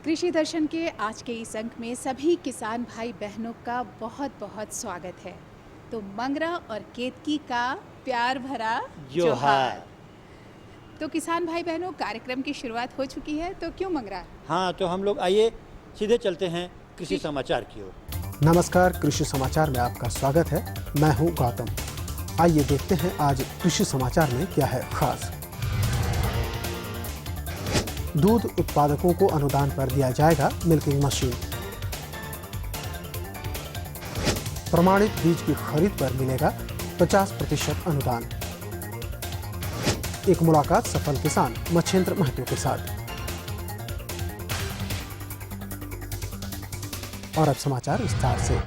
कृषि दर्शन के आज के इस अंक में सभी किसान भाई बहनों का बहुत बहुत स्वागत है। तो मंगरा और केतकी का प्यार भरा जोहार। तो किसान भाई बहनों, कार्यक्रम की शुरुआत हो चुकी है, तो क्यों मंगरा? हाँ, तो हम लोग आइए सीधे चलते हैं कृषि समाचार की ओर। नमस्कार, कृषि समाचार में आपका स्वागत है। मैं हूं गौतम। आइए देखते हैं आज कृषि समाचार में क्या है खास। दूध उत्पादकों को अनुदान पर दिया जाएगा मिल्किंग मशीन। प्रमाणित बीज की खरीद पर मिलेगा 50% अनुदान। एक मुलाकात सफल किसान मच्छेंद्र महतो के साथ। और अब समाचार विस्तार से।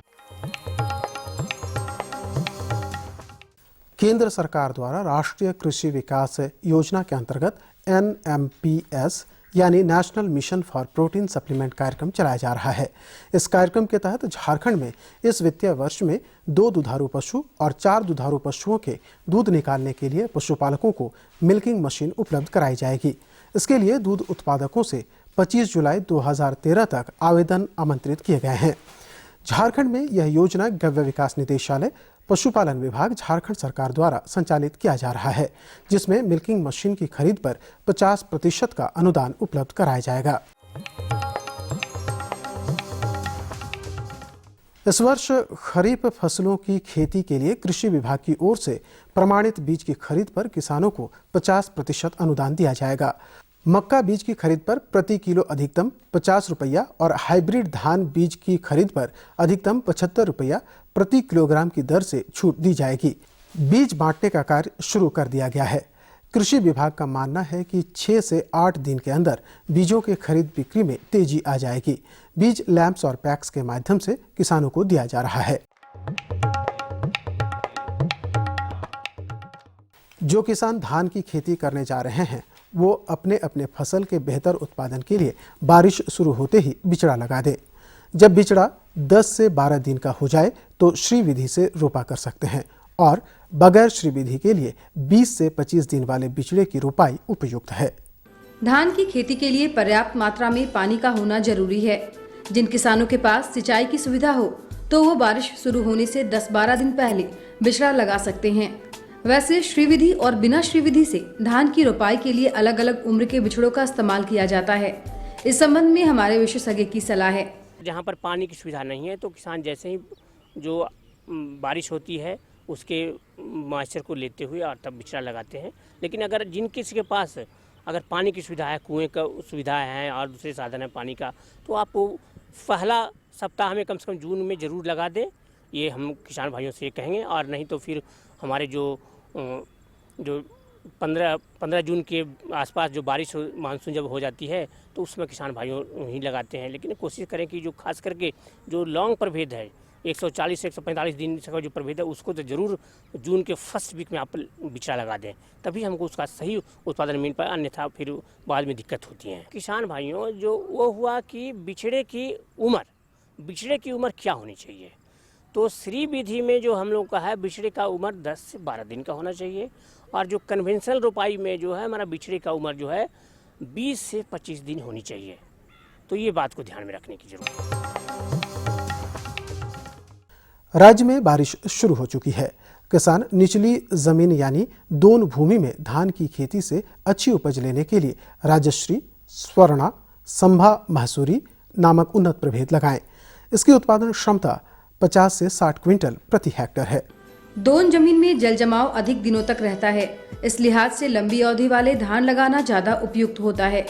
केंद्र सरकार द्वारा राष्ट्रीय कृषि विकास योजना के अंतर्गत NMPS यानी national mission for protein supplement कार्यक्रम चलाया जा रहा है। इस कार्यक्रम के तहत झारखंड में इस वित्तीय वर्ष में 2 दुधारू पशु और 4 दुधारू पशुओं के दूध निकालने के लिए पशुपालकों को मिल्किंग मशीन उपलब्ध कराई जाएगी। इसके लिए दूध उत्पादकों से 25 जुलाई 2013 तक आवेदन आमंत्रित किए गए हैं। झारखंड में यह योजना गव्य विकास निदेशालय, पशुपालन विभाग, झारखंड सरकार द्वारा संचालित किया जा रहा है, जिसमें मिल्किंग मशीन की खरीद पर 50% का अनुदान उपलब्ध कराया जाएगा। इस वर्ष खरीफ फसलों की खेती के लिए कृषि विभाग की ओर से प्रमाणित बीज की खरीद पर किसानों को 50% अनुदान दिया जाएगा। मक्का बीज की खरीद पर प्रति किलो अधिकतम 50 रुपया और हाइब्रिड धान बीज की खरीद पर अधिकतम 75 रुपया प्रति किलोग्राम की दर से छूट दी जाएगी। बीज बांटने का कार्य शुरू कर दिया गया है। कृषि विभाग का मानना है कि 6 से 8 दिन के अंदर बीजों के खरीद बिक्री में तेजी आ जाएगी। बीज लैंप्स और पैक्स के माध्यम से किसानों को दिया जा रहा है। जो किसान धान की खेती करने जा रहे हैं वो अपने अपने फसल के बेहतर उत्पादन के लिए बारिश शुरू होते ही बिचड़ा लगा दें। जब बिचड़ा 10 से 12 दिन का हो जाए तो श्री विधि से रोपा कर सकते हैं और बगैर श्री विधि के लिए 20 से 25 दिन वाले बिचड़े की रोपाई उपयुक्त है। धान की खेती के लिए पर्याप्त मात्रा में पानी का होना जरूरी है। जिन किसानों के पास सिंचाई की सुविधा हो तो वो बारिश शुरू होने से 10-12 दिन पहले बिचड़ा लगा सकते हैं। वैसे श्रीविधि और बिना श्रीविधि से धान की रोपाई के लिए अलग अलग उम्र के बिछड़ों का इस्तेमाल किया जाता है। इस संबंध में हमारे विशेषज्ञ की सलाह है। जहाँ पर पानी की सुविधा नहीं है तो किसान जैसे ही जो बारिश होती है उसके मॉइस्चर को लेते हुए और तब बिचड़ा लगाते हैं। लेकिन अगर जिन किसी के पास अगर पानी की सुविधा है, कुएँ का सुविधा है और दूसरे साधन है पानी का, तो आप पहला सप्ताह में कम से कम जून में ज़रूर लगा दें। ये हम किसान भाइयों से कहेंगे। और नहीं तो फिर हमारे जो 15 जून के आसपास जो बारिश मानसून जब हो जाती है तो उसमें किसान भाइयों ही लगाते हैं। लेकिन कोशिश करें कि जो खास करके जो लॉन्ग प्रभेद है 140 से 145 दिन का जो प्रभेद है उसको तो ज़रूर जून के फर्स्ट वीक में आप बिचड़ा लगा दें, तभी हमको उसका सही उत्पादन मिल पाए, अन्यथा फिर बाद में दिक्कत होती है। किसान भाइयों, जो वो हुआ कि बिचड़े की उम्र क्या होनी चाहिए, तो श्री विधि में जो हम लोग का है बिचड़े का उम्र 10 से 12 दिन का होना चाहिए। और जो कन्वेंशनल रोपाई में जो है हमारा बिचड़े का उम्र जो है 20 से 25 दिन होनी चाहिए। तो ये बात को ध्यान में रखने की जरूरत है। राज्य में बारिश शुरू हो चुकी है। किसान निचली जमीन यानी दोन भूमि में धान की खेती से अच्छी उपज लेने के लिए राजश्री, स्वर्णा, संभा महसूरी नामक उन्नत प्रभेद लगाएं। इसकी उत्पादन क्षमता 50 से 60 क्विंटल प्रति हेक्टेयर है। दोन जमीन में जल जमाव अधिक दिनों तक रहता है, इस लिहाज से लंबी अवधि वाले धान लगाना ज्यादा उपयुक्त होता है।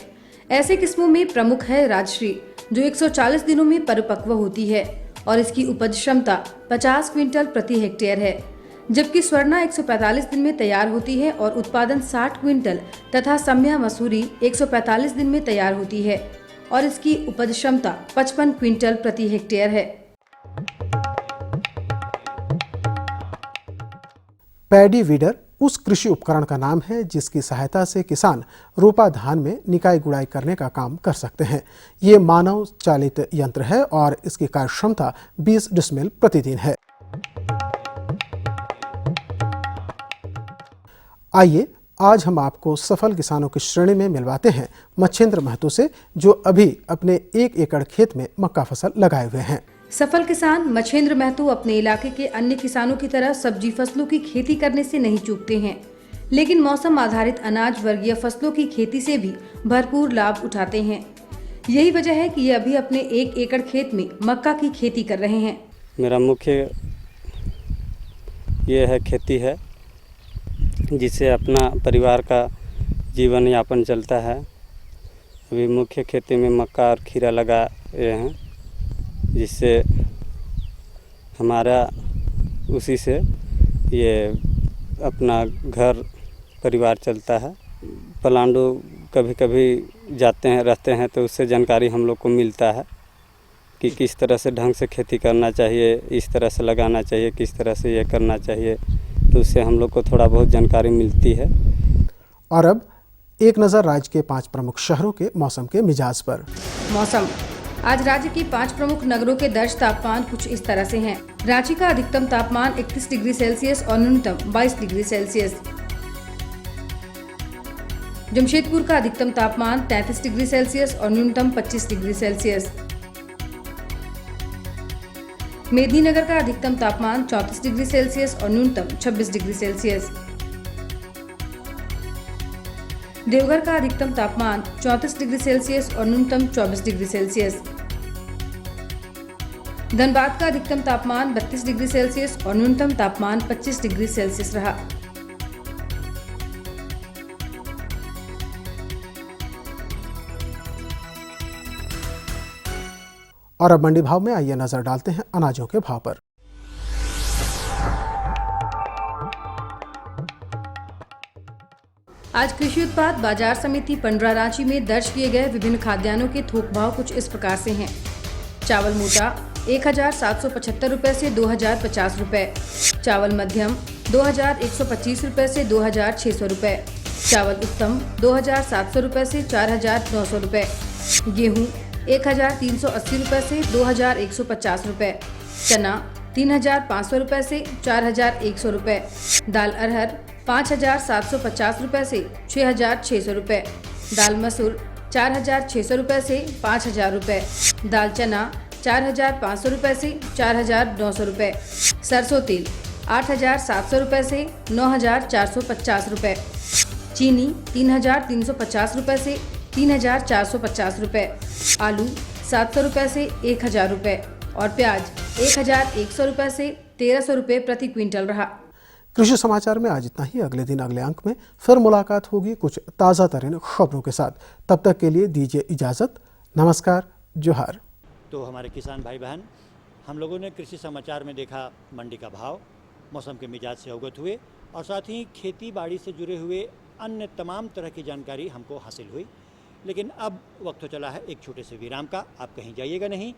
ऐसे किस्मों में प्रमुख है राजश्री, जो 140 दिनों में परिपक्व होती है और इसकी उपज क्षमता 50 क्विंटल प्रति हेक्टेयर है। जबकि स्वर्णा 145 दिन में तैयार होती है और उत्पादन 60 क्विंटल तथा सम्या मसूरी 145 दिन में तैयार होती है और इसकी उपज क्षमता 55 क्विंटल प्रति हेक्टेयर है। पैडी वीडर उस कृषि उपकरण का नाम है जिसकी सहायता से किसान रोपा धान में निकाई गुड़ाई करने का काम कर सकते हैं। ये मानव चालित यंत्र है और इसकी कार्य क्षमता 20 डिसमिल प्रतिदिन है। आइए आज हम आपको सफल किसानों की श्रेणी में मिलवाते हैं मच्छेंद्र महतो से, जो अभी अपने 1 एकड़ खेत में मक्का फसल लगाए हुए हैं। सफल किसान मच्छेंद्र महतो अपने इलाके के अन्य किसानों की तरह सब्जी फसलों की खेती करने से नहीं चूकते हैं, लेकिन मौसम आधारित अनाज वर्गीय फसलों की खेती से भी भरपूर लाभ उठाते हैं। यही वजह है कि ये अभी अपने 1 एकड़ खेत में मक्का की खेती कर रहे हैं। मेरा मुख्य ये है खेती है, जिससे अपना परिवार का जीवन यापन चलता है। अभी मुख्य खेती में मक्का और खीरा लगाए हैं, जिससे हमारा उसी से ये अपना घर परिवार चलता है। पलांडू कभी कभी जाते हैं रहते हैं तो उससे जानकारी हम लोग को मिलता है कि किस तरह से ढंग से खेती करना चाहिए, इस तरह से लगाना चाहिए, किस तरह से ये करना चाहिए, तो उससे हम लोग को थोड़ा बहुत जानकारी मिलती है। और अब एक नज़र राज्य के 5 प्रमुख शहरों के मौसम के मिजाज पर। मौसम। आज राज्य के 5 प्रमुख नगरों के दर्ज तापमान कुछ इस तरह से हैं। रांची का अधिकतम तापमान 31 डिग्री सेल्सियस और न्यूनतम 22 डिग्री सेल्सियस। जमशेदपुर का अधिकतम तापमान 33 डिग्री सेल्सियस और न्यूनतम 25 डिग्री सेल्सियस। मेदिनीनगर का अधिकतम तापमान 34 डिग्री सेल्सियस और न्यूनतम 26 डिग्री सेल्सियस। देवघर का अधिकतम तापमान 34 डिग्री सेल्सियस और न्यूनतम 24 डिग्री सेल्सियस। धनबाद का अधिकतम तापमान 32 डिग्री सेल्सियस और न्यूनतम तापमान 25 डिग्री सेल्सियस रहा। और अब मंडी भाव में आइए नजर डालते हैं अनाजों के भाव पर। आज कृषि उत्पाद बाजार समिति पंडरा रांची में दर्ज किए गए विभिन्न खाद्यान्नों के थोक भाव कुछ इस प्रकार से हैं। चावल मोटा 1775 रुपए से 2050 रुपए, चावल मध्यम 2125 रुपए से 2600 रुपए, चावल उत्तम 2700 रुपए से 4900 रुपए, गेहूं 1380 रुपए से 2150 रुपए, चना 3500 रुपए से 4100 रुपए, दाल अरहर 5750 रुपए से 6600 रुपए, दाल मसूर 4600 रुपए से 5000 रुपए, दाल चना 4500 रुपए से 4900 रुपए, सरसों तेल 8700 रुपए से 9450 रुपए, चीनी 3350 रुपए से 3450 रुपए, आलू 700 रुपए से 1000 रुपए और प्याज 1100 रुपए से 1300 रुपए प्रति क्विंटल रहा। कृषि समाचार में आज इतना ही। अगले दिन अगले अंक में फिर मुलाकात होगी कुछ ताज़ा तरीन खबरों के साथ। तब तक के लिए दीजिए इजाज़त। नमस्कार, जोहार। तो हमारे किसान भाई बहन, हम लोगों ने कृषि समाचार में देखा मंडी का भाव, मौसम के मिजाज से अवगत हुए और साथ ही खेती बाड़ी से जुड़े हुए अन्य तमाम तरह की जानकारी हमको हासिल हुई। लेकिन अब वक्त हो चला है एक छोटे से विराम का। आप कहीं जाइएगा नहीं,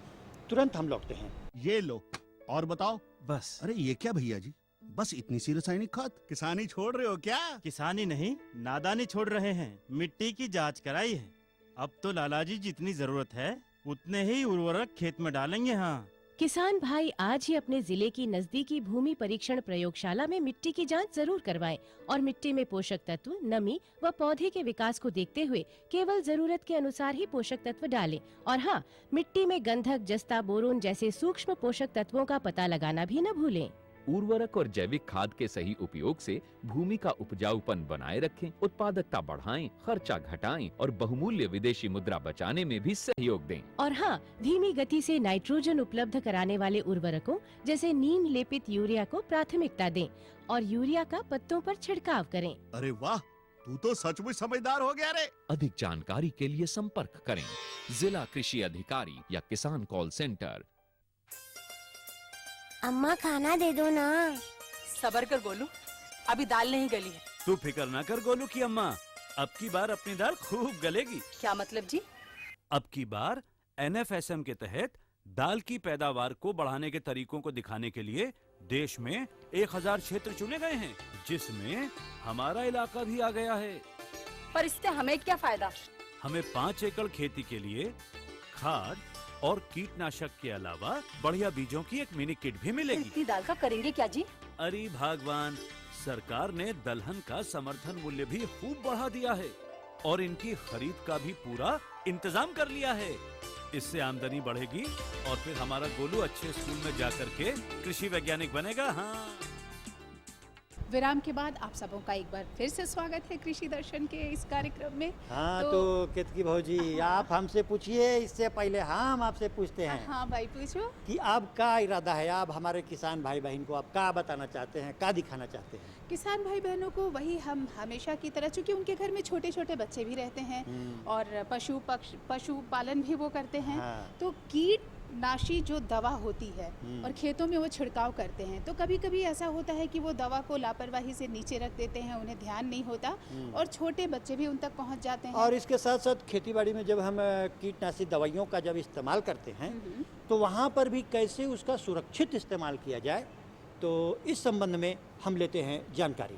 तुरंत हम लौटते हैं। ये लो और बताओ। बस। अरे ये क्या भैया जी, बस इतनी सी रासायनिक खाद? किसानी छोड़ रहे हो क्या? किसानी नहीं, नादानी छोड़ रहे हैं। मिट्टी की जांच कराई है। अब तो लालाजी जितनी जरूरत है उतने ही उर्वरक खेत में डालेंगे। हाँ, किसान भाई आज ही अपने जिले की नजदीकी भूमि परीक्षण प्रयोगशाला में मिट्टी की जांच जरूर करवाएं और मिट्टी में पोषक तत्व, नमी व पौधे के विकास को देखते हुए केवल जरूरत के अनुसार ही पोषक तत्व डालें। और हाँ, मिट्टी में गंधक, जस्ता, बोरोन जैसे सूक्ष्म पोषक तत्वों का पता लगाना भी न भूलें। उर्वरक और जैविक खाद के सही उपयोग से भूमि का उपजाऊपन बनाए रखें, उत्पादकता बढ़ाएं, खर्चा घटाएं और बहुमूल्य विदेशी मुद्रा बचाने में भी सहयोग दें। और हाँ, धीमी गति से नाइट्रोजन उपलब्ध कराने वाले उर्वरकों जैसे नीम लेपित यूरिया को प्राथमिकता दें और यूरिया का पत्तों पर छिड़काव करें। अरे वाह, तू तो सचमुच समझदार हो गया रे। अधिक जानकारी के लिए संपर्क करें जिला कृषि अधिकारी या किसान कॉल सेंटर। अम्मा खाना दे दो ना। सबर कर गोलू, अभी दाल नहीं गली है। तू फिक्र ना कर गोलू की अम्मा, अब की बार अपनी दाल खूब गलेगी। क्या मतलब जी? अब की बार NFSM के तहत दाल की पैदावार को बढ़ाने के तरीकों को दिखाने के लिए देश में 1000 क्षेत्र चुने गए हैं, जिसमें हमारा इलाका भी आ गया है। पर इससे हमें क्या फायदा? हमें 5 एकड़ खेती के लिए खाद और कीटनाशक के अलावा बढ़िया बीजों की एक मिनी किट भी मिलेगी। इतनी दाल का करेंगे क्या जी? अरे भगवान, सरकार ने दलहन का समर्थन मूल्य भी खूब बढ़ा दिया है और इनकी खरीद का भी पूरा इंतजाम कर लिया है। इससे आमदनी बढ़ेगी और फिर हमारा गोलू अच्छे स्कूल में जाकर के कृषि वैज्ञानिक बनेगा। हाँ। विराम के बाद आप सबों का एक बार फिर से स्वागत है कृषि दर्शन के इस कार्यक्रम में। हाँ तो केतकी भौजी, आप हमसे पूछिए, इससे पहले हम आपसे पूछते हैं। हाँ भाई पूछो कि आप का इरादा है, आप हमारे किसान भाई बहन को आप का बताना चाहते हैं, का दिखाना चाहते हैं? किसान भाई बहनों को वही हम हमेशा की तरह, चूंकि उनके घर में छोटे छोटे बच्चे भी रहते हैं और पशु पालन भी वो करते हैं। हाँ। तो कीटनाशी जो दवा होती है और खेतों में वो छिड़काव करते हैं, तो कभी कभी ऐसा होता है कि वो दवा को लापरवाही से नीचे रख देते हैं, उन्हें ध्यान नहीं होता और छोटे बच्चे भी उन तक पहुंच जाते हैं। और इसके साथ साथ खेतीबाड़ी में जब हम कीटनाशी दवाइयों का जब इस्तेमाल करते हैं तो वहाँ पर भी कैसे उसका सुरक्षित इस्तेमाल किया जाए, तो इस संबंध में हम लेते हैं जानकारी।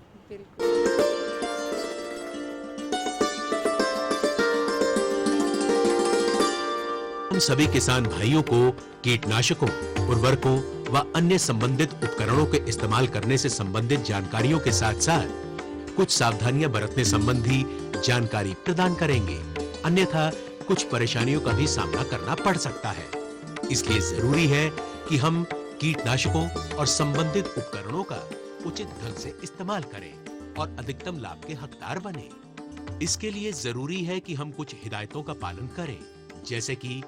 हम सभी किसान भाइयों को कीटनाशकों, उर्वरकों व अन्य संबंधित उपकरणों के इस्तेमाल करने से संबंधित जानकारियों के साथ साथ कुछ सावधानियां बरतने संबंधी जानकारी प्रदान करेंगे, अन्यथा कुछ परेशानियों का भी सामना करना पड़ सकता है। इसलिए जरूरी है कि हम कीटनाशकों और संबंधित उपकरणों का उचित ढंग से इस्तेमाल करें और अधिकतम लाभ के हकदार बने। इसके लिए जरूरी है कि हम कुछ हिदायतों का पालन करें, जैसे कि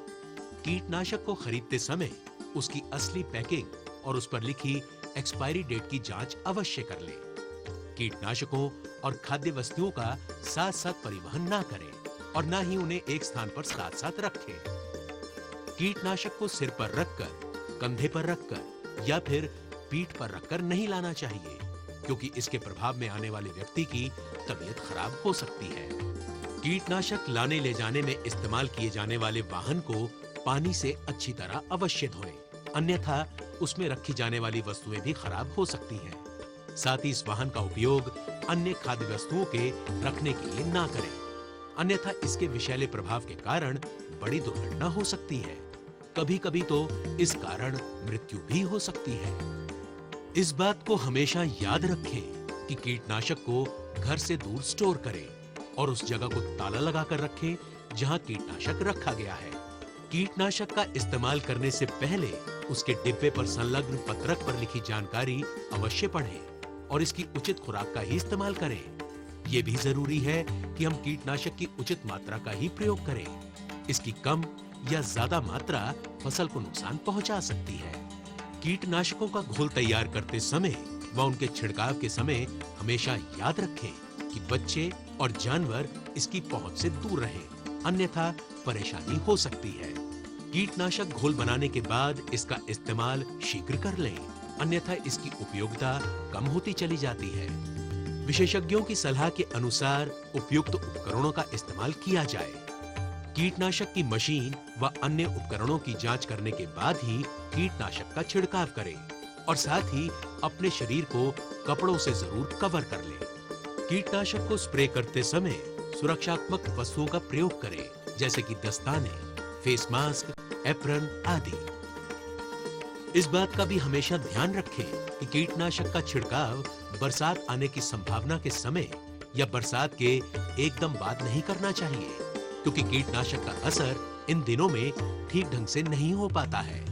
कीटनाशक को खरीदते समय उसकी असली पैकिंग और उस पर लिखी एक्सपायरी डेट की जांच अवश्य कर लें। कीटनाशकों और खाद्य वस्तुओं का साथ साथ परिवहन ना करें और ना ही उन्हें एक स्थान पर साथ साथ रखें। कीटनाशक को सिर पर रखकर, कंधे पर रखकर या फिर पीठ पर रखकर नहीं लाना चाहिए, क्योंकि इसके प्रभाव में आने वाले व्यक्ति की तबीयत खराब हो सकती है। कीटनाशक लाने ले जाने में इस्तेमाल किए जाने वाले वाहन को पानी से अच्छी तरह अवश्य धोएं, अन्यथा उसमें रखी जाने वाली वस्तुएं भी खराब हो सकती हैं। साथ ही इस वाहन का उपयोग अन्य खाद्य वस्तुओं के रखने के लिए ना करें, अन्यथा इसके विषैले प्रभाव के कारण बड़ी दुर्घटना हो सकती है। कभी कभी तो इस कारण मृत्यु भी हो सकती है। इस बात को हमेशा याद रखें कि कीटनाशक को घर से दूर स्टोर करें और उस जगह को ताला लगाकर रखें जहां कीटनाशक रखा गया है। कीटनाशक का इस्तेमाल करने से पहले उसके डिब्बे पर संलग्न पत्रक पर लिखी जानकारी अवश्य पढ़ें और इसकी उचित खुराक का ही इस्तेमाल करें। ये भी जरूरी है कि हम कीटनाशक की उचित मात्रा का ही प्रयोग करें। इसकी कम या ज्यादा मात्रा फसल को नुकसान पहुंचा सकती है। कीटनाशकों का घोल तैयार करते समय व उनके छिड़काव के समय हमेशा याद रखें कि बच्चे और जानवर इसकी पहुंच से दूर रहें, अन्यथा परेशानी हो सकती है। कीटनाशक घोल बनाने के बाद इसका इस्तेमाल शीघ्र कर लें, अन्यथा इसकी उपयोगिता कम होती चली जाती है। विशेषज्ञों की सलाह के अनुसार उपयुक्त उपकरणों का इस्तेमाल किया जाए। कीटनाशक की मशीन व अन्य उपकरणों की जांच करने के बाद ही कीटनाशक का छिड़काव करें और साथ ही अपने शरीर को कपड़ों से जरूर कवर कर लें। कीटनाशक को स्प्रे करते समय सुरक्षात्मक वस्तुओं का प्रयोग करें, जैसे कि दस्ताने, फेस मास्क, एप्रन आदि। इस बात का भी हमेशा ध्यान रखें कि कीटनाशक का छिड़काव बरसात आने की संभावना के समय या बरसात के एकदम बाद नहीं करना चाहिए, क्योंकि कीटनाशक का असर इन दिनों में ठीक ढंग से नहीं हो पाता है।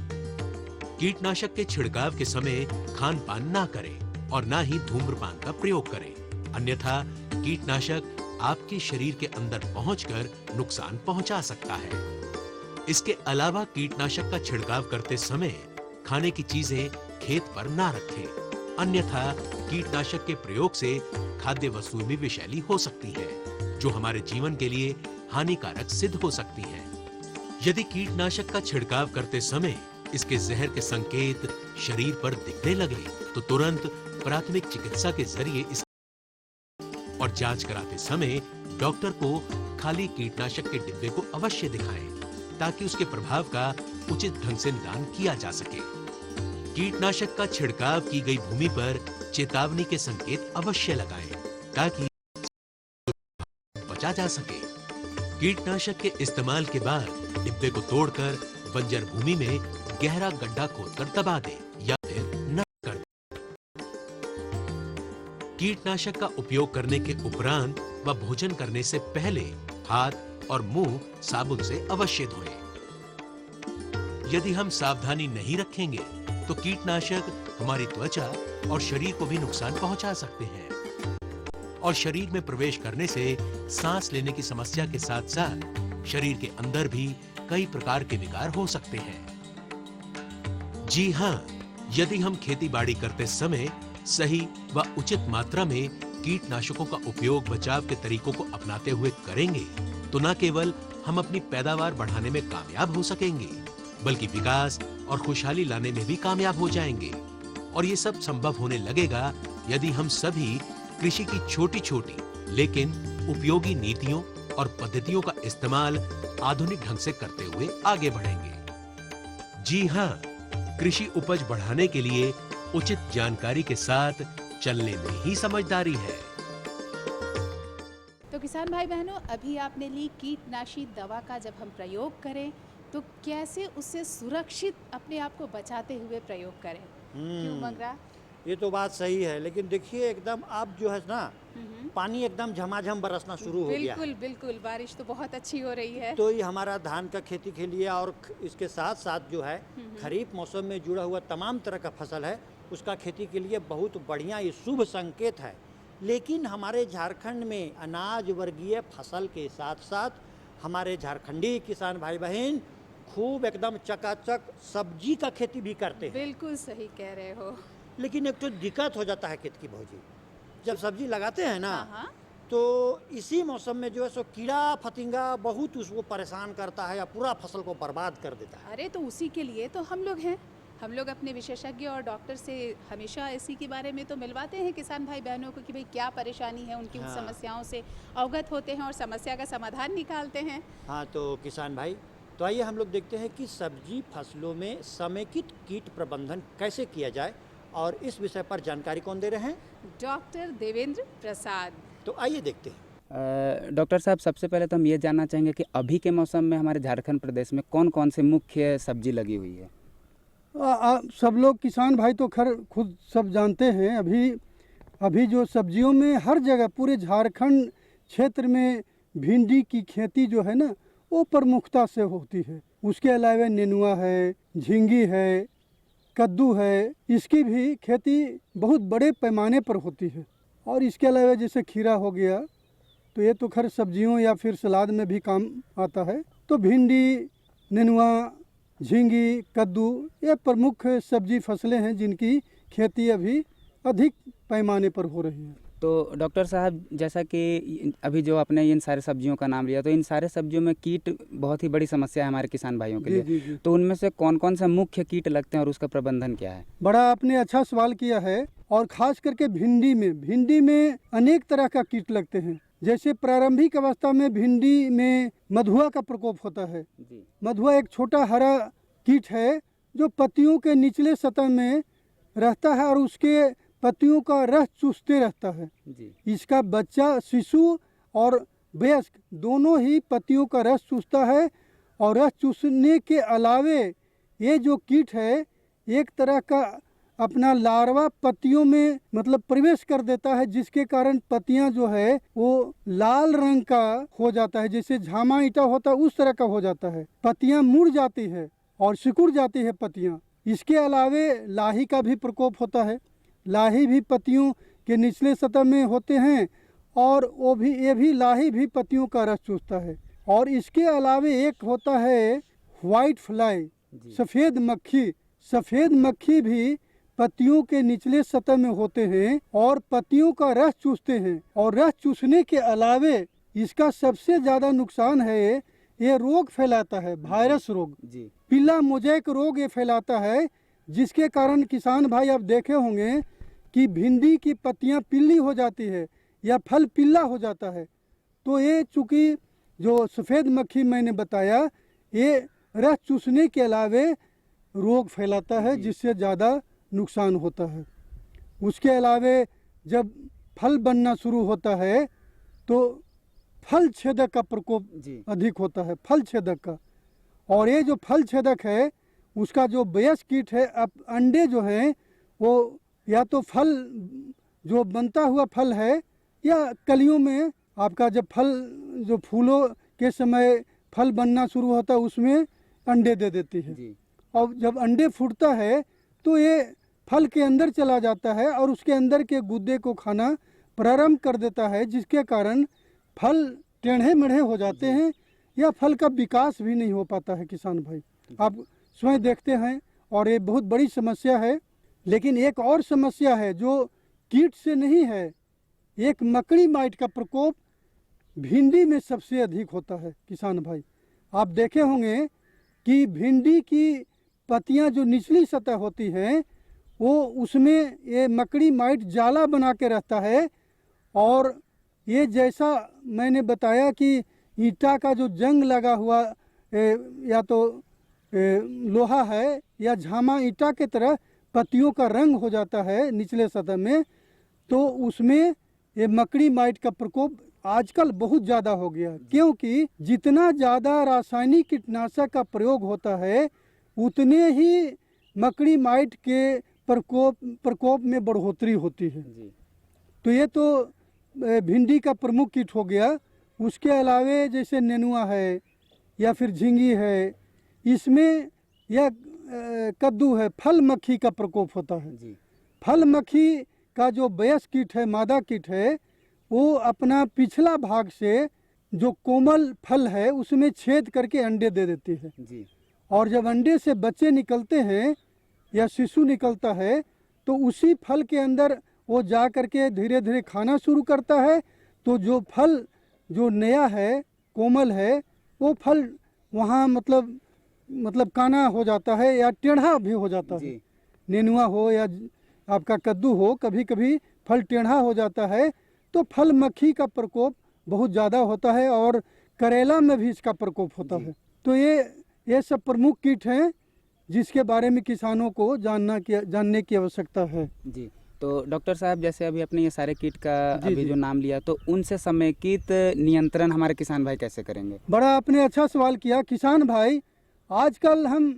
कीटनाशक के छिड़काव के समय खान पान ना करें और ना ही धूम्रपान का प्रयोग करें, अन्यथा कीटनाशक आपके शरीर के अंदर पहुंचकर नुकसान पहुंचा सकता है। इसके अलावा कीटनाशक का छिड़काव करते समय खाने की चीजें खेत पर ना रखें, अन्यथा कीटनाशक के प्रयोग से खाद्य वस्तुएं भी विषैली हो सकती हैं, जो हमारे जीवन के लिए हानिकारक सिद्ध हो सकती हैं। यदि कीटनाशक का छिड़काव करते समय इसके जहर के संकेत शरीर पर दिखने लगे तो तुरंत प्राथमिक चिकित्सा के जरिए इस और जांच कराते समय डॉक्टर को खाली कीटनाशक के डिब्बे को अवश्य दिखाएं, ताकि उसके प्रभाव का उचित ढंग से निदान किया जा सके। कीटनाशक का छिड़काव की गई भूमि पर चेतावनी के संकेत अवश्य लगाएं, ताकि बचा जा सके। कीटनाशक के इस्तेमाल के बाद डिब्बे को तोड़कर बंजर भूमि में गहरा गड्ढा खोदकर दबा दें या फिर न कर दें। कीटनाशक का उपयोग करने के उपरांत व भोजन करने से पहले हाथ और मुंह साबुन से अवश्य धोएं। यदि हम सावधानी नहीं रखेंगे तो कीटनाशक हमारी त्वचा और शरीर को भी नुकसान पहुंचा सकते हैं और शरीर में प्रवेश करने से सांस लेने की समस्या के साथ साथ शरीर के अंदर भी कई प्रकार के विकार हो सकते हैं। जी हाँ, यदि हम खेती बाड़ी करते समय सही व उचित मात्रा में कीटनाशकों का उपयोग बचाव के तरीकों को अपनाते हुए करेंगे तो न केवल हम अपनी पैदावार बढ़ाने में कामयाब हो सकेंगे बल्कि विकास और खुशहाली लाने में भी कामयाब हो जाएंगे। और ये सब संभव होने लगेगा यदि हम सभी कृषि की छोटी छोटी लेकिन उपयोगी नीतियों और पद्धतियों का इस्तेमाल आधुनिक ढंग से करते हुए आगे बढ़ेंगे। जी हाँ, कृषि उपज बढ़ाने के लिए उचित जानकारी के साथ चलने में ही समझदारी है। तो किसान भाई बहनों, अभी आपने ली कीटनाशी दवा का जब हम प्रयोग करें तो कैसे उससे सुरक्षित अपने आप को बचाते हुए प्रयोग करें। क्यों मंगरा? ये तो बात सही है, लेकिन देखिए एकदम अब जो है ना पानी एकदम झमाझम बरसना शुरू हो गया। बिल्कुल बिल्कुल, बारिश तो बहुत अच्छी हो रही है। तो ये हमारा धान का खेती के लिए और इसके साथ साथ जो है खरीफ मौसम में जुड़ा हुआ तमाम तरह का फसल है उसका खेती के लिए बहुत बढ़िया ये शुभ संकेत है। लेकिन हमारे झारखंड में अनाज वर्गीय फसल के साथ साथ हमारे झारखंडी किसान भाई बहन खूब एकदम चकाचक सब्जी का खेती भी करते हैं। बिल्कुल सही कह रहे हो। लेकिन एक तो दिक्कत हो जाता है खेत की भौजी, जब सब्जी लगाते हैं ना तो इसी मौसम में जो है सो कीड़ा फतिंगा बहुत उसको परेशान करता है या पूरा फसल को बर्बाद कर देता है। अरे तो उसी के लिए तो हम लोग हैं। हम लोग अपने विशेषज्ञ और डॉक्टर से हमेशा इसी के बारे में तो मिलवाते हैं किसान भाई बहनों को कि भाई क्या परेशानी है, उनकी उन समस्याओं से अवगत होते हैं और समस्या का समाधान निकालते हैं। हाँ, तो किसान भाई, तो आइए हम लोग देखते हैं कि सब्जी फसलों में समेकित कीट प्रबंधन कैसे किया जाए और इस विषय पर जानकारी कौन दे रहे हैं? डॉक्टर देवेंद्र प्रसाद। तो आइए देखते हैं। डॉक्टर साहब, सबसे पहले तो हम ये जानना चाहेंगे कि अभी के मौसम में हमारे झारखंड प्रदेश में कौन कौन से मुख्य सब्जी लगी हुई है? सब लोग किसान भाई तो खैर खुद सब जानते हैं। अभी जो सब्जियों में हर जगह पूरे झारखंड क्षेत्र में भिंडी की खेती जो है ना वो प्रमुखता से होती है। उसके अलावा नेनुआ है, झींगी है, कद्दू है, इसकी भी खेती बहुत बड़े पैमाने पर होती है। और इसके अलावा जैसे खीरा हो गया तो ये तो खैर सब्जियों या फिर सलाद में भी काम आता है। तो भिंडी, नेनुआ, झींगी, कद्दू ये प्रमुख सब्जी फसलें हैं जिनकी खेती अभी अधिक पैमाने पर हो रही है। तो डॉक्टर साहब, जैसा कि अभी जो आपने इन सारे सब्जियों का नाम लिया, तो इन सारे सब्जियों में कीट बहुत ही बड़ी समस्या है हमारे किसान भाइयों के लिए। जी। तो उनमें से कौन कौन से मुख्य कीट लगते हैं और उसका प्रबंधन क्या है? बड़ा आपने अच्छा सवाल किया है। और खास करके भिंडी में अनेक तरह का कीट लगते हैं। जैसे प्रारंभिक अवस्था में भिंडी में मधुआ का प्रकोप होता है। मधुआ एक छोटा हरा कीट है जो पत्तियों के निचले सतह में रहता है और उसके पत्तियों का रस चूसते रहता है। इसका बच्चा, शिशु और वयस्क दोनों ही पत्तियों का रस चूसता है। और रस चूसने के अलावे ये जो कीट है एक तरह का अपना लार्वा पत्तियों में मतलब प्रवेश कर देता है, जिसके कारण पत्तियां जो है वो लाल रंग का हो जाता है, जैसे झामा ईटा होता है उस तरह का हो जाता है। पत्तियां मुड़ जाती है और सिकुड़ जाती है पत्तियां। इसके अलावे लाही का भी प्रकोप होता है। लाही भी पत्तियों के निचले सतह में होते हैं और ये भी लाही भी पत्तियों का रस चूसता है। और इसके अलावे एक होता है व्हाइट फ्लाई, सफ़ेद मक्खी। सफ़ेद मक्खी भी पत्तियों के निचले सतह में होते हैं और पत्तियों का रस चूसते हैं। और रस चूसने के अलावे इसका सबसे ज़्यादा नुकसान है, ये रोग फैलाता है, वायरस रोग, पीला मोज़ेक रोग ये फैलाता है, जिसके कारण किसान भाई आप देखे होंगे कि भिंडी की पत्तियां पीली हो जाती है या फल पीला हो जाता है। तो ये चूँकि जो सफ़ेद मक्खी मैंने बताया ये रस चूसने के अलावे रोग फैलाता है, जिससे ज़्यादा नुकसान होता है। उसके अलावे जब फल बनना शुरू होता है तो फल छेदक का प्रकोप अधिक होता है, फल छेदक का। और ये जो फल छेदक है उसका जो वयस्क कीट है, अब अंडे जो हैं वो या तो फल जो बनता हुआ फल है या कलियों में आपका जब फल जो फूलों के समय फल बनना शुरू होता है उसमें अंडे दे देती है। और जब अंडे फूटता है तो ये फल के अंदर चला जाता है और उसके अंदर के गुद्दे को खाना प्रारंभ कर देता है, जिसके कारण फल टेढ़े मेढ़े हो जाते हैं या फल का विकास भी नहीं हो पाता है। किसान भाई आप स्वयं देखते हैं और ये बहुत बड़ी समस्या है। लेकिन एक और समस्या है जो कीट से नहीं है, एक मकड़ी माइट का प्रकोप भिंडी में सबसे अधिक होता है। किसान भाई आप देखे होंगे कि भिंडी की पत्तियां जो निचली सतह होती हैं वो उसमें ये मकड़ी माइट जाला बना के रहता है। और ये जैसा मैंने बताया कि ईंटा का जो जंग लगा हुआ या तो लोहा है या झामा ईंटा के तरह पत्तियों का रंग हो जाता है निचले सतह में, तो उसमें ये मकड़ी माइट का प्रकोप आजकल बहुत ज़्यादा हो गया, क्योंकि जितना ज़्यादा रासायनिक कीटनाशक का प्रयोग होता है उतने ही मकड़ी माइट के प्रकोप में बढ़ोतरी होती है। तो ये तो भिंडी का प्रमुख कीट हो गया। उसके अलावे जैसे नेनुआ है या फिर झींगी है, इसमें यह कद्दू है, फल मक्खी का प्रकोप होता है। फल मक्खी का जो वयस्क कीट है, मादा कीट है, वो अपना पिछला भाग से जो कोमल फल है उसमें छेद करके अंडे दे देती है। और जब अंडे से बच्चे निकलते हैं या शिशु निकलता है तो उसी फल के अंदर वो जा करके धीरे धीरे खाना शुरू करता है। तो जो फल जो नया है, कोमल है, वो फल वहाँ मतलब काना हो जाता है या टेढ़ा भी हो जाता है। नेनुआ हो या आपका कद्दू हो, कभी कभी फल टेढ़ा हो जाता है। तो फल मक्खी का प्रकोप बहुत ज़्यादा होता है और करेला में भी इसका प्रकोप होता है। तो ये सब प्रमुख कीट हैं जिसके बारे में किसानों को जानने की आवश्यकता है। जी, तो डॉक्टर साहब जैसे अभी आपने ये सारे कीट का अभी जो नाम लिया, तो उनसे समेकित नियंत्रण हमारे किसान भाई कैसे करेंगे? बड़ा आपने अच्छा सवाल किया। किसान भाई आजकल हम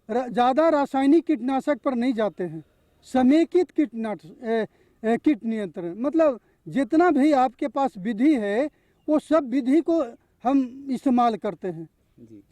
ज़्यादा रासायनिक कीटनाशक पर नहीं जाते हैं, समेकित कीट नियंत्रण मतलब जितना भी आपके पास विधि है वो सब विधि को हम इस्तेमाल करते हैं।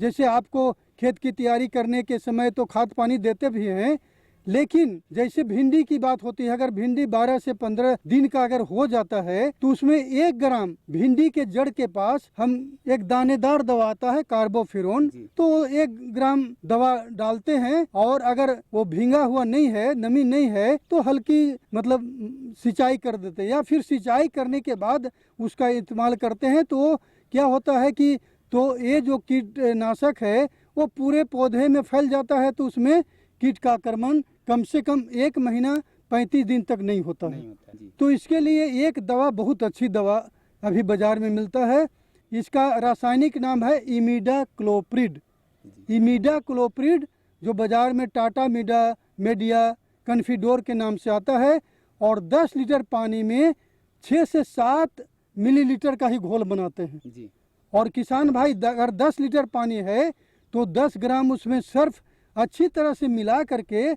जैसे आपको खेत की तैयारी करने के समय तो खाद पानी देते भी हैं, लेकिन जैसे भिंडी की बात होती है, अगर भिंडी 12 से 15 दिन का अगर हो जाता है तो उसमें 1 ग्राम भिंडी के जड़ के पास हम एक दानेदार दवा आता है कार्बोफिरोन, तो 1 ग्राम दवा डालते हैं। और अगर वो भींगा हुआ नहीं है, नमी नहीं है, तो हल्की मतलब सिंचाई कर देते हैं या फिर सिंचाई करने के बाद उसका इस्तेमाल करते हैं। तो क्या होता है कि तो ये जो कीटनाशक है वो पूरे पौधे में फैल जाता है, तो उसमें कीट का आक्रमण कम से कम 1 महीना 35 दिन तक नहीं होता है। तो इसके लिए एक दवा, बहुत अच्छी दवा अभी बाजार में मिलता है। इसका रासायनिक नाम है इमिडाक्लोप्रिड। इमिडाक्लोप्रिड जो बाजार में टाटा मीडिया कन्फिडोर के नाम से आता है और 10 लीटर पानी में 6 से 7 मिलीलीटर का ही घोल बनाते हैं। और किसान भाई अगर 10 लीटर पानी है तो 10 ग्राम उसमें सर्फ अच्छी तरह से मिला करके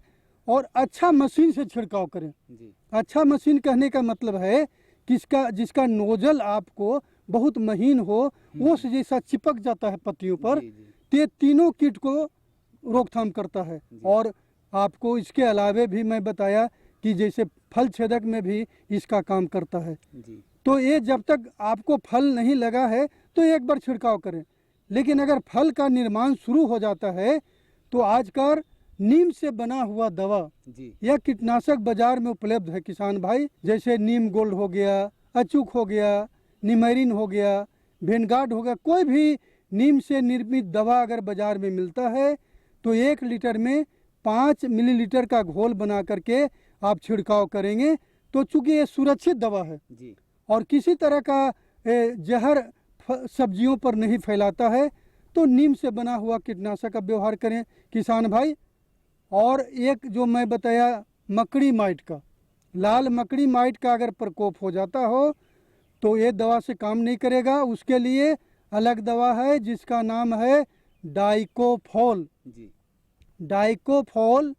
और अच्छा मशीन से छिड़काव करें। अच्छा मशीन कहने का मतलब है कि जिसका नोजल आपको बहुत महीन हो, वो से जैसा चिपक जाता है पत्तियों पर, ते तीनों कीट को रोकथाम करता है। और आपको इसके अलावे भी मैं बताया कि जैसे फल छेदक में भी इसका काम करता है। तो ये जब तक आपको फल नहीं लगा है तो एक बार छिड़काव करें, लेकिन अगर फल का निर्माण शुरू हो जाता है तो आजकल नीम से बना हुआ दवा या कीटनाशक बाजार में उपलब्ध है किसान भाई। जैसे नीम गोल्ड हो गया, अचूक हो गया, निमेरिन हो गया, वेनगार्ड हो गया, कोई भी नीम से निर्मित दवा अगर बाजार में मिलता है तो 1 लीटर में 5 मिलीलीटर का घोल बना करके आप छिड़काव करेंगे तो चूँकि ये सुरक्षित दवा है और किसी तरह का जहर सब्जियों पर नहीं फैलाता है, तो नीम से बना हुआ कीटनाशक का व्यवहार करें किसान भाई। और एक जो मैं बताया मकड़ी माइट का, लाल मकड़ी माइट का अगर प्रकोप हो जाता हो तो ये दवा से काम नहीं करेगा। उसके लिए अलग दवा है जिसका नाम है डाइकोफॉल। डाइकोफॉल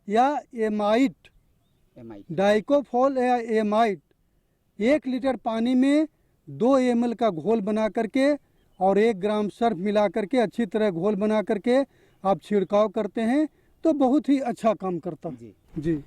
या एमाइट, डाइकोफॉल या एमाइट 1 लीटर पानी में 2 ml का घोल बना करके और 1 ग्राम सर्फ मिला करके अच्छी तरह घोल बना करके आप छिड़काव करते हैं तो बहुत ही अच्छा काम करता है। जी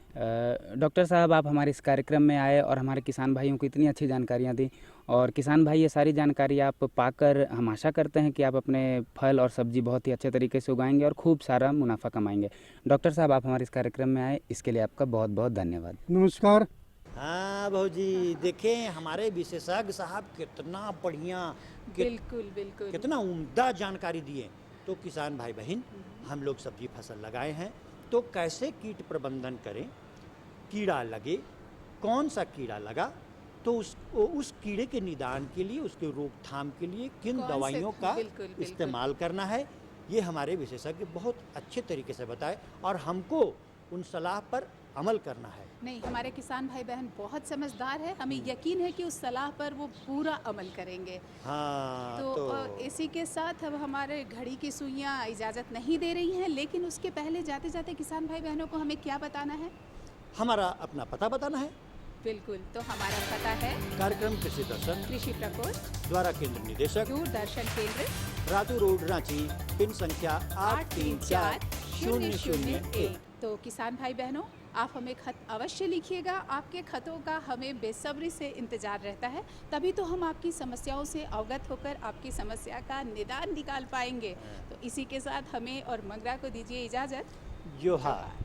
डॉक्टर साहब, आप हमारे इस कार्यक्रम में आए और हमारे किसान भाइयों को इतनी अच्छी जानकारियाँ दी, और किसान भाई ये सारी जानकारी आप पाकर हम आशा करते हैं कि आप अपने फल और सब्जी बहुत ही अच्छे तरीके से उगाएंगे और खूब सारा मुनाफा कमाएंगे। डॉक्टर साहब, आप हमारे इस कार्यक्रम में आए, इसके लिए आपका बहुत बहुत धन्यवाद। नमस्कार। हाँ भाजी, देखें हमारे विशेषज्ञ साहब कितना बढ़िया, बिल्कुल बिल्कुल, कितना उम्दा जानकारी दिए। तो किसान भाई बहन, हम लोग सब्जी फसल लगाए हैं तो कैसे कीट प्रबंधन करें, कीड़ा लगे, कौन सा कीड़ा लगा तो उस कीड़े के निदान के लिए, उसके रोकथाम के लिए किन दवाइयों का इस्तेमाल करना है, ये हमारे विशेषज्ञ बहुत अच्छे तरीके से बताए और हमको उन सलाह पर अमल करना है। नहीं, हमारे किसान भाई बहन बहुत समझदार है, हमें यकीन है कि उस सलाह पर वो पूरा अमल करेंगे। हाँ, तो इसी के साथ अब हमारे घड़ी की सुइयां इजाज़त नहीं दे रही हैं, लेकिन उसके पहले जाते जाते किसान भाई बहनों को हमें क्या बताना है? हमारा अपना पता बताना है। बिल्कुल, तो हमारा पता है कार्यक्रम कृषि दर्शन, कृषि प्रकोष्ठ द्वारा केंद्र निदेशक, दूरदर्शन केंद्र, रातू रोड, रांची, पिन संख्या 834001। तो किसान भाई बहनों, आप हमें खत अवश्य लिखिएगा, आपके खतों का हमें बेसब्री से इंतजार रहता है, तभी तो हम आपकी समस्याओं से अवगत होकर आपकी समस्या का निदान निकाल पाएंगे। तो इसी के साथ हमें और मंगरा को दीजिए इजाज़त। जोहार।